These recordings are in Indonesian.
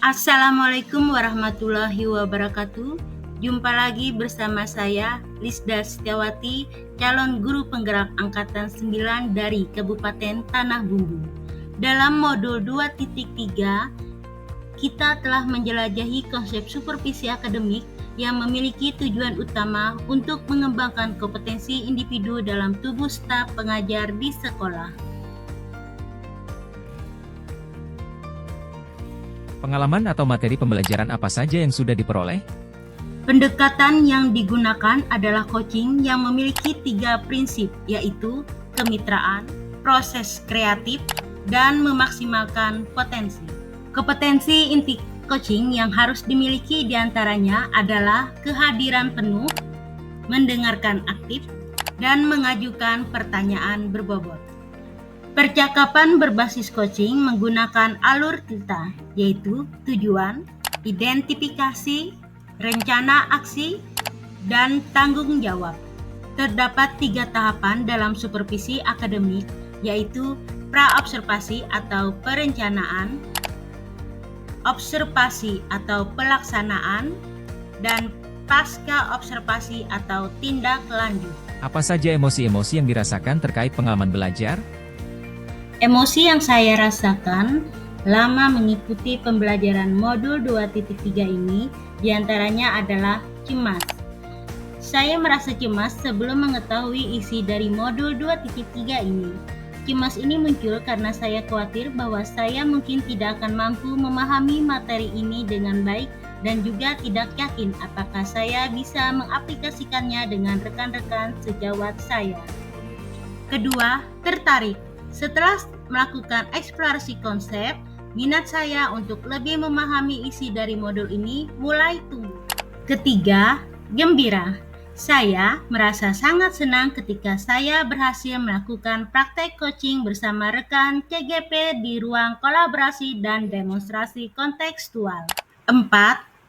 Assalamualaikum warahmatullahi wabarakatuh. Jumpa lagi bersama saya, Lisda Setiawati, calon guru penggerak Angkatan 9 dari Kabupaten Tanah Bumbu. Dalam modul 2.3, kita telah menjelajahi konsep supervisi akademik yang memiliki tujuan utama untuk mengembangkan kompetensi individu dalam tubuh staf pengajar di sekolah. Pengalaman atau materi pembelajaran apa saja yang sudah diperoleh? Pendekatan yang digunakan adalah coaching yang memiliki 3 prinsip, yaitu kemitraan, proses kreatif, dan memaksimalkan potensi. Kompetensi inti coaching yang harus dimiliki diantaranya adalah kehadiran penuh, mendengarkan aktif, dan mengajukan pertanyaan berbobot. Percakapan berbasis coaching menggunakan alur cerita, yaitu tujuan, identifikasi, rencana aksi, dan tanggung jawab. Terdapat 3 tahapan dalam supervisi akademik, yaitu pra-observasi atau perencanaan, observasi atau pelaksanaan, dan pasca observasi atau tindak lanjut. Apa saja emosi-emosi yang dirasakan terkait pengalaman belajar? Emosi yang saya rasakan lama mengikuti pembelajaran modul 2.3 ini diantaranya adalah cemas. Saya merasa cemas sebelum mengetahui isi dari modul 2.3 ini. Cemas ini muncul karena saya khawatir bahwa saya mungkin tidak akan mampu memahami materi ini dengan baik dan juga tidak yakin apakah saya bisa mengaplikasikannya dengan rekan-rekan sejawat saya. Kedua, tertarik. Setelah melakukan eksplorasi konsep, minat saya untuk lebih memahami isi dari modul ini mulai tumbuh. Ketiga, gembira. Saya merasa sangat senang ketika saya berhasil melakukan praktek coaching bersama rekan CGP di ruang kolaborasi dan demonstrasi kontekstual. 4.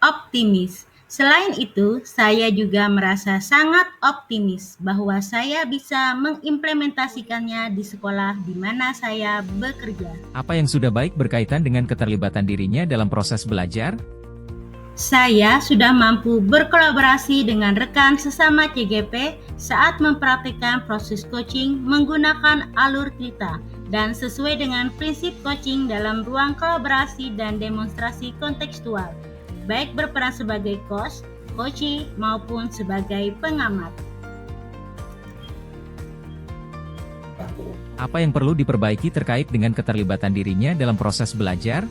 Optimis. Selain itu, saya juga merasa sangat optimis bahwa saya bisa mengimplementasikannya di sekolah di mana saya bekerja. Apa yang sudah baik berkaitan dengan keterlibatan dirinya dalam proses belajar? Saya sudah mampu berkolaborasi dengan rekan sesama CGP saat mempraktikkan proses coaching menggunakan alur cerita dan sesuai dengan prinsip coaching dalam ruang kolaborasi dan demonstrasi kontekstual, baik berperan sebagai coach, coachee, maupun sebagai pengamat. Apa yang perlu diperbaiki terkait dengan keterlibatan dirinya dalam proses belajar?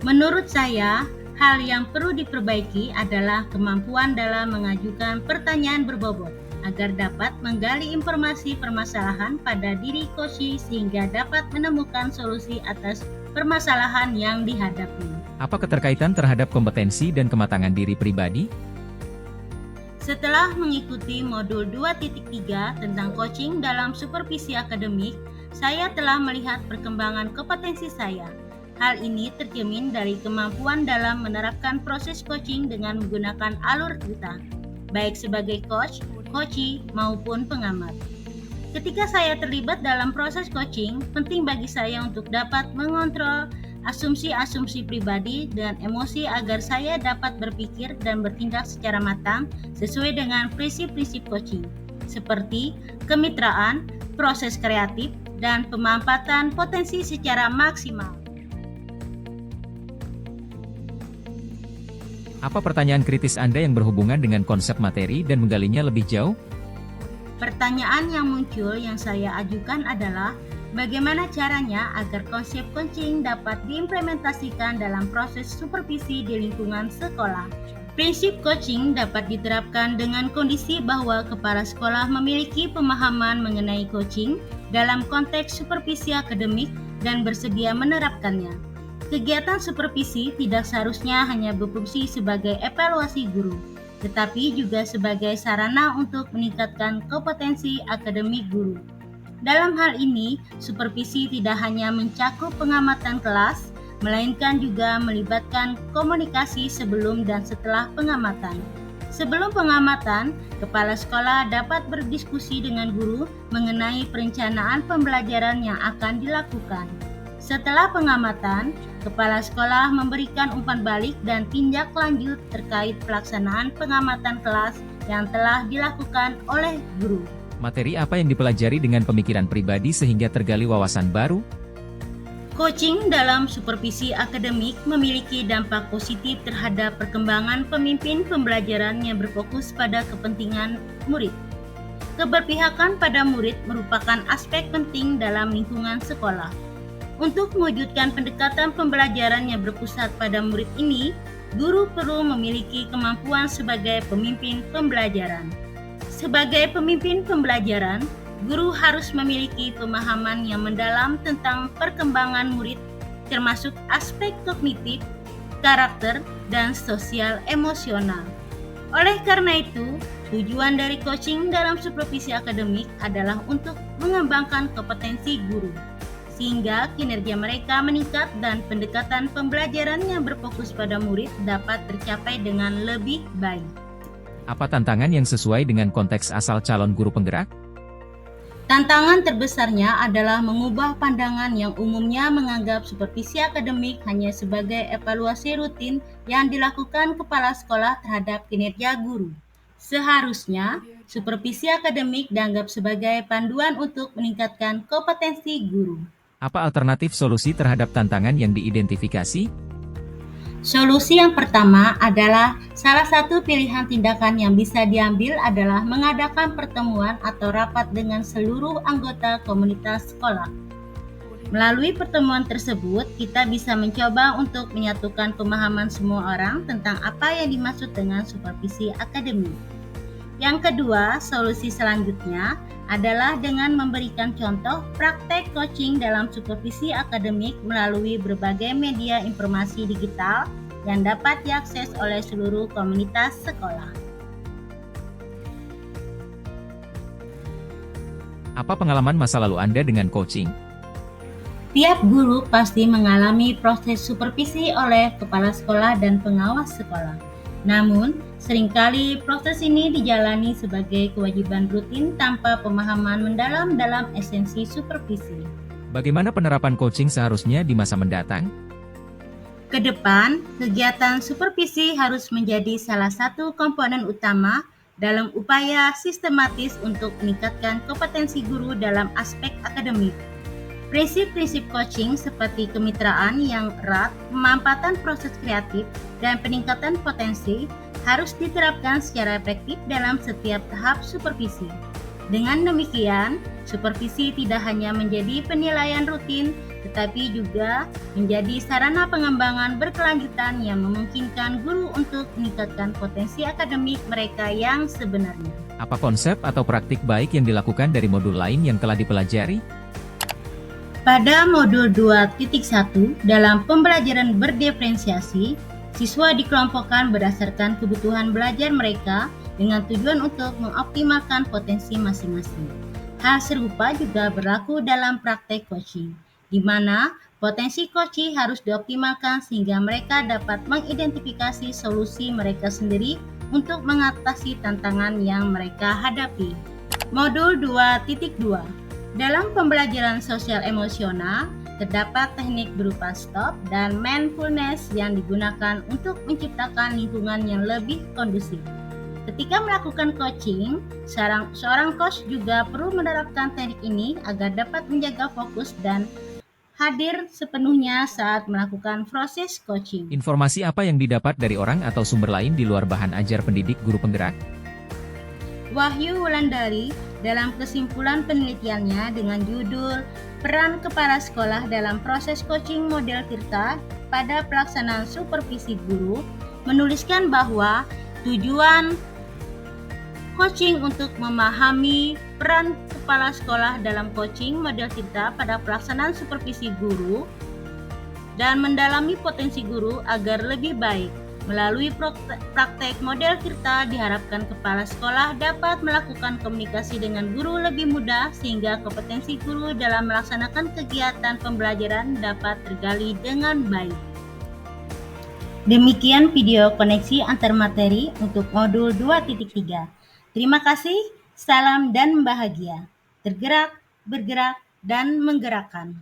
Menurut saya, hal yang perlu diperbaiki adalah kemampuan dalam mengajukan pertanyaan berbobot agar dapat menggali informasi permasalahan pada diri coachee sehingga dapat menemukan solusi atas permasalahan yang dihadapi. Apa keterkaitan terhadap kompetensi dan kematangan diri pribadi? Setelah mengikuti modul 2.3 tentang coaching dalam supervisi akademik, saya telah melihat perkembangan kompetensi saya. Hal ini tercermin dari kemampuan dalam menerapkan proses coaching dengan menggunakan alur cerita, baik sebagai coach, coachee, maupun pengamat. Ketika saya terlibat dalam proses coaching, penting bagi saya untuk dapat mengontrol asumsi-asumsi pribadi dan emosi agar saya dapat berpikir dan bertindak secara matang sesuai dengan prinsip-prinsip coaching, seperti kemitraan, proses kreatif, dan pemanfaatan potensi secara maksimal. Apa pertanyaan kritis Anda yang berhubungan dengan konsep materi dan menggalinya lebih jauh? Pertanyaan yang muncul yang saya ajukan adalah bagaimana caranya agar konsep coaching dapat diimplementasikan dalam proses supervisi di lingkungan sekolah. Prinsip coaching dapat diterapkan dengan kondisi bahwa kepala sekolah memiliki pemahaman mengenai coaching dalam konteks supervisi akademik dan bersedia menerapkannya. Kegiatan supervisi tidak seharusnya hanya berfungsi sebagai evaluasi guru, tetapi juga sebagai sarana untuk meningkatkan kompetensi akademik guru. Dalam hal ini, supervisi tidak hanya mencakup pengamatan kelas, melainkan juga melibatkan komunikasi sebelum dan setelah pengamatan. Sebelum pengamatan, kepala sekolah dapat berdiskusi dengan guru mengenai perencanaan pembelajaran yang akan dilakukan. Setelah pengamatan, kepala sekolah memberikan umpan balik dan tindak lanjut terkait pelaksanaan pengamatan kelas yang telah dilakukan oleh guru. Materi apa yang dipelajari dengan pemikiran pribadi sehingga tergali wawasan baru? Coaching dalam supervisi akademik memiliki dampak positif terhadap perkembangan pemimpin pembelajaran yang berfokus pada kepentingan murid. Keberpihakan pada murid merupakan aspek penting dalam lingkungan sekolah. Untuk mewujudkan pendekatan pembelajaran yang berpusat pada murid ini, guru perlu memiliki kemampuan sebagai pemimpin pembelajaran. Sebagai pemimpin pembelajaran, guru harus memiliki pemahaman yang mendalam tentang perkembangan murid, termasuk aspek kognitif, karakter, dan sosial emosional. Oleh karena itu, tujuan dari coaching dalam supervisi akademik adalah untuk mengembangkan kompetensi guru, sehingga kinerja mereka meningkat dan pendekatan pembelajaran yang berfokus pada murid dapat tercapai dengan lebih baik. Apa tantangan yang sesuai dengan konteks asal calon guru penggerak? Tantangan terbesarnya adalah mengubah pandangan yang umumnya menganggap supervisi akademik hanya sebagai evaluasi rutin yang dilakukan kepala sekolah terhadap kinerja guru. Seharusnya, supervisi akademik dianggap sebagai panduan untuk meningkatkan kompetensi guru. Apa alternatif solusi terhadap tantangan yang diidentifikasi? Solusi yang pertama adalah salah satu pilihan tindakan yang bisa diambil adalah mengadakan pertemuan atau rapat dengan seluruh anggota komunitas sekolah. Melalui pertemuan tersebut, kita bisa mencoba untuk menyatukan pemahaman semua orang tentang apa yang dimaksud dengan supervisi akademik. Yang kedua, solusi selanjutnya adalah dengan memberikan contoh praktek coaching dalam supervisi akademik melalui berbagai media informasi digital yang dapat diakses oleh seluruh komunitas sekolah. Apa pengalaman masa lalu Anda dengan coaching? Tiap guru pasti mengalami proses supervisi oleh kepala sekolah dan pengawas sekolah. Namun, seringkali proses ini dijalani sebagai kewajiban rutin tanpa pemahaman mendalam dalam esensi supervisi. Bagaimana penerapan coaching seharusnya di masa mendatang? Ke depan, kegiatan supervisi harus menjadi salah satu komponen utama dalam upaya sistematis untuk meningkatkan kompetensi guru dalam aspek akademik. Prinsip-prinsip coaching seperti kemitraan yang erat, pemanfaatan proses kreatif, dan peningkatan potensi harus diterapkan secara efektif dalam setiap tahap supervisi. Dengan demikian, supervisi tidak hanya menjadi penilaian rutin, tetapi juga menjadi sarana pengembangan berkelanjutan yang memungkinkan guru untuk meningkatkan potensi akademik mereka yang sebenarnya. Apa konsep atau praktik baik yang dilakukan dari modul lain yang telah dipelajari? Pada modul 2.1 dalam pembelajaran berdiferensiasi, siswa dikelompokkan berdasarkan kebutuhan belajar mereka dengan tujuan untuk mengoptimalkan potensi masing-masing. Hal serupa juga berlaku dalam praktek coaching, di mana potensi coaching harus dioptimalkan sehingga mereka dapat mengidentifikasi solusi mereka sendiri untuk mengatasi tantangan yang mereka hadapi. Modul 2.2 dalam pembelajaran sosial emosional, terdapat teknik berupa stop dan mindfulness yang digunakan untuk menciptakan lingkungan yang lebih kondusif. Ketika melakukan coaching, seorang coach juga perlu menerapkan teknik ini agar dapat menjaga fokus dan hadir sepenuhnya saat melakukan proses coaching. Informasi apa yang didapat dari orang atau sumber lain di luar bahan ajar pendidik guru penggerak? Wahyu Wulandari dalam kesimpulan penelitiannya dengan judul Peran Kepala Sekolah dalam Proses Coaching Model Tirta pada Pelaksanaan Supervisi Guru menuliskan bahwa tujuan coaching untuk memahami peran kepala sekolah dalam coaching model Tirta pada pelaksanaan supervisi guru dan mendalami potensi guru agar lebih baik. Melalui praktek model Tirta diharapkan kepala sekolah dapat melakukan komunikasi dengan guru lebih mudah sehingga kompetensi guru dalam melaksanakan kegiatan pembelajaran dapat tergali dengan baik. Demikian video koneksi antar materi untuk modul 2.3. Terima kasih, salam dan bahagia. Tergerak, bergerak, dan menggerakkan.